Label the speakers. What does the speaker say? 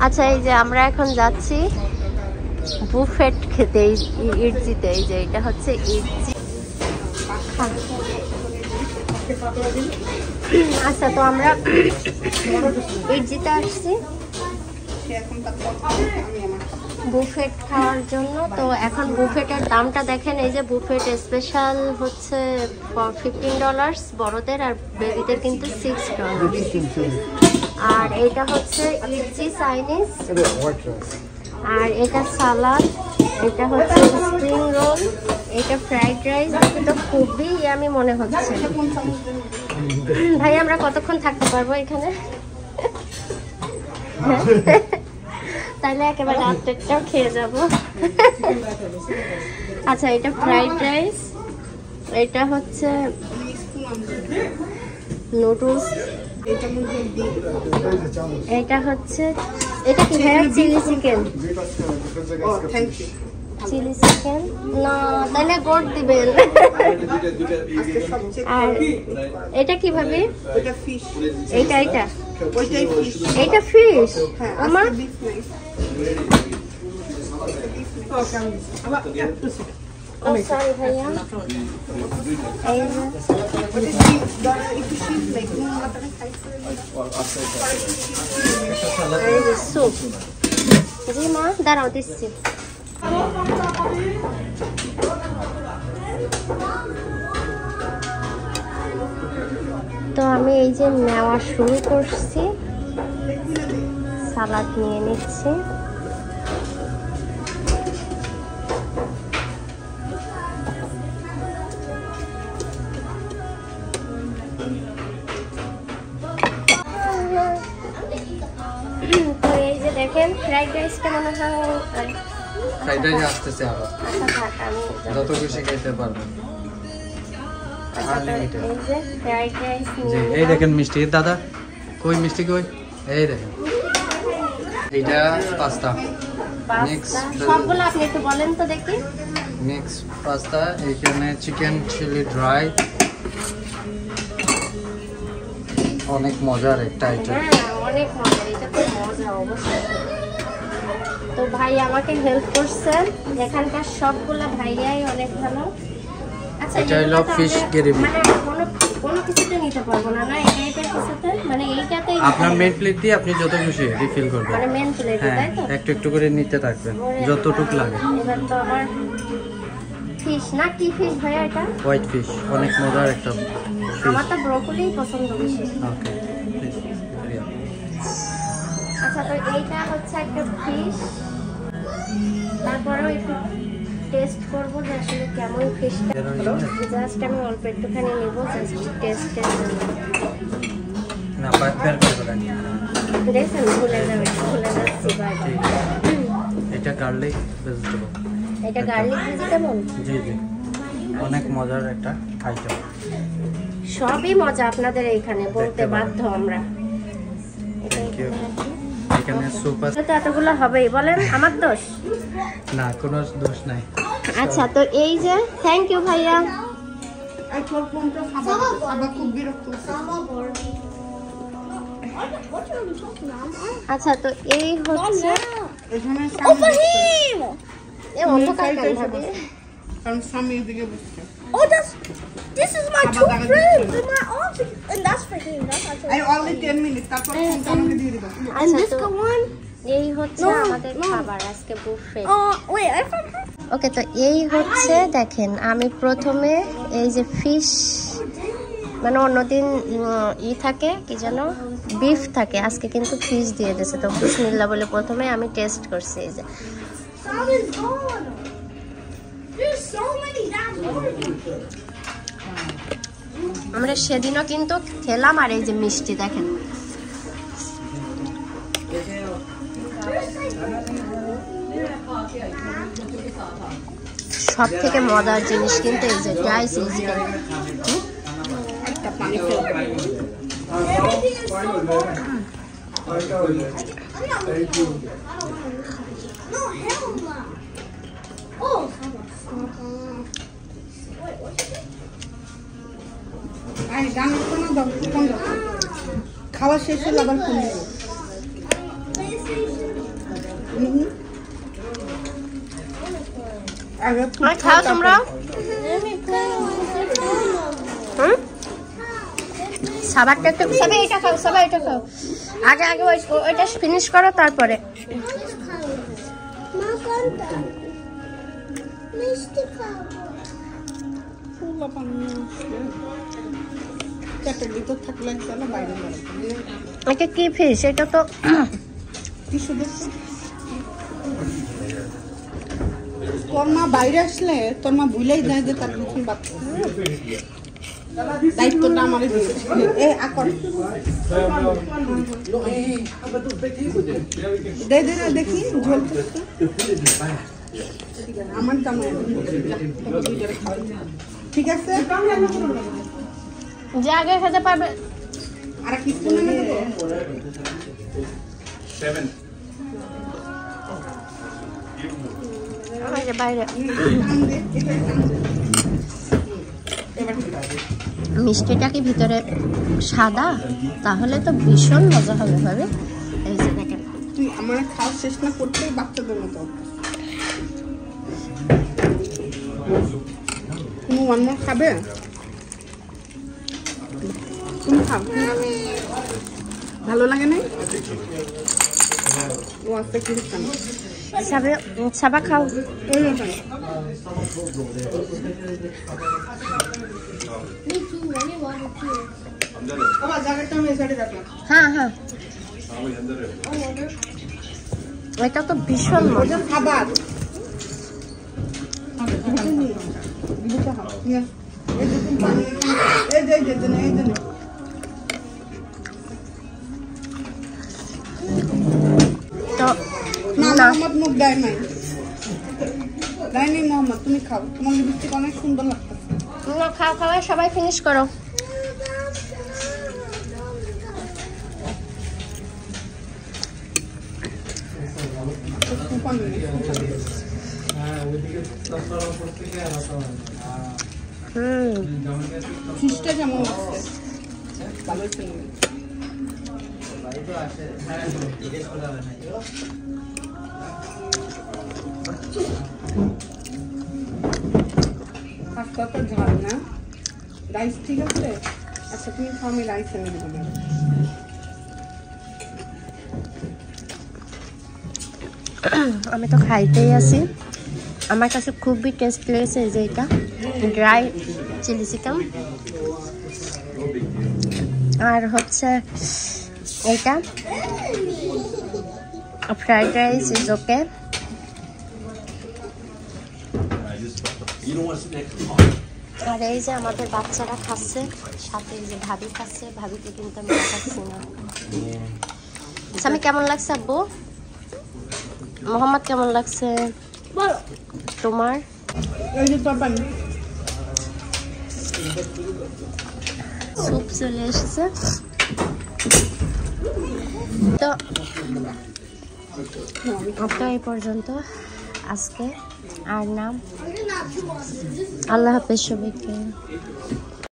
Speaker 1: আচ্ছা, এই যে আমরা এখন যাচ্ছি বুফেট খেতে ইটজিতে। এই যে এটা হচ্ছে ইটজি। আচ্ছা, তো আমরা ইটজিতে আসছি বুফেট খাওয়ার জন্য। তো এখন বুফেটের দামটা দেখেন। এই যে বুফেট স্পেশাল হচ্ছে $15 বড়দের, আর বেবিদের কিন্তু $6। আর এটা হচ্ছে ইটজি চাইনিজ, আর এটা সালাদ, এটা হচ্ছে স্প্রিং রোল, এটা ফ্রাইড রাইস। দেখে তো খুবই ইয়ামি মনে হচ্ছে। ভাই আমরা কতক্ষণ থাকতে পারবো এখানে? তাহলে একেবারে রাত্রেরটাও খেয়ে যাব। আচ্ছা, এটা ফ্রাইড রাইস, এটা হচ্ছে নুডলস, এটা হচ্ছে এটা কি ভাইয়া? Chilli chicken. চিলি চিকেন না, তাহলে গোট দিবেন। আর এটা কিভাবে? এইটা এইটা এইটা ফিশ। আমার সরি ভাইয়া, স্যুপ। জি মা, দাঁড়াও দিচ্ছি। তো আমি এই যে নেওয়া শুরু করছি, সালাদ নিয়ে নিচ্ছি। তো এই যে দেখেন ফ্রাইড রাইসটা মনে হয়
Speaker 2: ফ্রাইড রাইস আসতেছে আরো।
Speaker 1: আমি
Speaker 2: যত খুশি খেতে পারবেন। এই দেখেন মিষ্টি। দাদা কই মিষ্টি কই? এই দেখেন, এইটা পাস্তা মিক্স।
Speaker 1: সবগুলো আপনি একটু বলেন তো দেখি।
Speaker 2: মিক্স পাস্তা, এইখানে চিকেন চিলি ড্রাই, অনেক মজার একটা আইটেম।
Speaker 1: হ্যাঁ, অনেক মজা, এটা তো মজা অবশ্যই। তো ভাই আমাকে হেল্প করছেন, এখানকার সবগুলা ভাইয়াই অনেক ভালো। আচ্ছা,
Speaker 2: এটা হলো ফিশ গ্রেভি।
Speaker 1: মানে কোনো কিছুতে নিতে পারবো না না, এই টাইপের কিছুতে, মানে এইটাতেই
Speaker 2: আপনার মেন প্লেট দিয়ে আপনি যত খুশি রিফিল করবেন।
Speaker 1: মানে মেন প্লেটে,
Speaker 2: হ্যাঁ,
Speaker 1: তাই তো?
Speaker 2: একটু একটু করে নিতে থাকবেন যতটুকু লাগে।
Speaker 1: এবার তো আবার ফিশ না, কি ফিশ ভাইয়া এটা?
Speaker 2: হোয়াইট ফিশ, অনেক মজার একটা ফিশ।
Speaker 1: আমার তো ব্রোকলি পছন্দ বেশি।
Speaker 2: ওকে,
Speaker 1: আচ্ছা, তো এইটা হচ্ছে একটা ফিশ। তারপরেও একটু টেস্ট করবো যে আসলে কেমন ফিশটা। জাস্ট আমি অল্প একটুখানি নেব, জাস্ট টেস্টের জন্য।
Speaker 2: না বের করে দেন।
Speaker 1: দেখেন ভুলে যাচ্ছি বারবার।
Speaker 2: এটা গার্লিক ভেজিটেবল।
Speaker 1: এটা গার্লিক ভেজিটেবল?
Speaker 2: জি জি, অনেক মজার একটা আইটেম।
Speaker 1: সবই মজা আপনাদের এইখানে, বলতে বাধ্য আমরা।
Speaker 2: Thank you. এখানে স্যুপ আছে।
Speaker 1: তো এতগুলো হবেই, বলেন আমার দোষ?
Speaker 2: না, কোনো দোষ নাই।
Speaker 1: আচ্ছা, তো এই যে থ্যাংক ইউ ভাইয়া। আচ্ছা, তো এই হচ্ছে
Speaker 3: this is my two friends and my aunt, and that's for him. That's
Speaker 4: I only 10 minutes. That's what
Speaker 3: and this one.
Speaker 1: এই হচ্ছে আমাদের খাবার আজকে buffet.
Speaker 3: Wait, I found her.
Speaker 1: ওকে, তো এই হচ্ছে দেখেন, আমি প্রথমে এই যে ফিশ, মানে অন্যদিন থাকে কি যেন বিফ থাকে, আজকে কিন্তু ফিশ দিয়ে দিয়েছে। তো বিসমিল্লাহ বলে প্রথমে আমি টেস্ট করছি। এই যে আমরা সেদিনও কিন্তু খেলাম। আর এই যে মিষ্টি দেখেন, সব থেকে মজার জিনিস কিন্তু এই যে ড্রাই চিলি চিকেন।
Speaker 4: খাওয়া শেষ হলে আবার ফোন দেবো। আগে
Speaker 1: আর খাও তোমরা সাবারটা একটু সবাই এটা খাও সবাই এটা খাও আগে আগে ওইটা ফিনিশ করো তারপরে
Speaker 3: মা কোনটা মিষ্টি খাবো
Speaker 4: ফুলা পানি পেটের ভিতর থাকলে চলো বাইরে
Speaker 1: এটা কি ফিশ এটা তো
Speaker 4: কিছু দেখছো তোর মা বাইরে আসলে তোর মা ভুলেই যায় যে তার পিছন বাচ্চা দায়িত্বটা আমারই দিয়েছে এ আকর দে দে দে দেখি ঝোল আমার জামাই ঠিক আছে
Speaker 1: যে আগে খেতে পারবে
Speaker 4: আর কি স্পুন এনে দেবো
Speaker 5: 7
Speaker 1: ওই যে বাইরে মিষ্টিটা কি ভিতরে সাদা তাহলে তো ভীষণ মজা হবে ভাবে এই যে দেখেন
Speaker 4: তুই আমার খাওয়া শেষ না করতে বাচ্চাদের মতো তুমি ওয়ান মোর খাবে তুমি খাও ভালো লাগে না ও আস্তে কিছু খান
Speaker 1: সাবা খাও
Speaker 4: ওই না খান
Speaker 3: Me too, I want it too.
Speaker 4: আবার জায়গাটা আমি এসে রাখলাম
Speaker 1: হ্যাঁ হ্যাঁ এটা তো ভীষণ মজা
Speaker 4: খাবার
Speaker 1: তো
Speaker 4: না
Speaker 1: না
Speaker 4: মোহাম্মদ মুখ দেয় নাই মোহাম্মদ তুমি খাও তোমার লিপস্টিক অনেক সুন্দর লাগতেছে
Speaker 1: না খাও খাওয়া সবাই ফিনিশ করো
Speaker 4: ফিশটা কেমন লাগছে ভালো ছিল পাঁচটা তো ঝাল না রাইস ঠিক আছে আচ্ছা তুমি খাও আমি রাইস এনে দেবো না
Speaker 1: আমি তো খাইতেই আছি আমার কাছে খুবই টেস্ট লেগেছে এই যে এটা ড্রাই চিলি চিকেন আর হচ্ছে এইটা ফ্রাইড রাইস ইজ ওকে আর এই যে আমাদের বাচ্চারা খাচ্ছে সাথে এই যে ভাবি খাচ্ছে ভাবিকে কিন্তু আমি খাচ্ছি না আমি কেমন লাগছে আব্বু মোহাম্মদ কেমন লাগছে তোমার
Speaker 4: এই যে তরকারি
Speaker 1: স্যুপ চলে এসেছে তো এই পর্যন্ত আজকে আর নাম আল্লাহ হাফেজ সবাইকে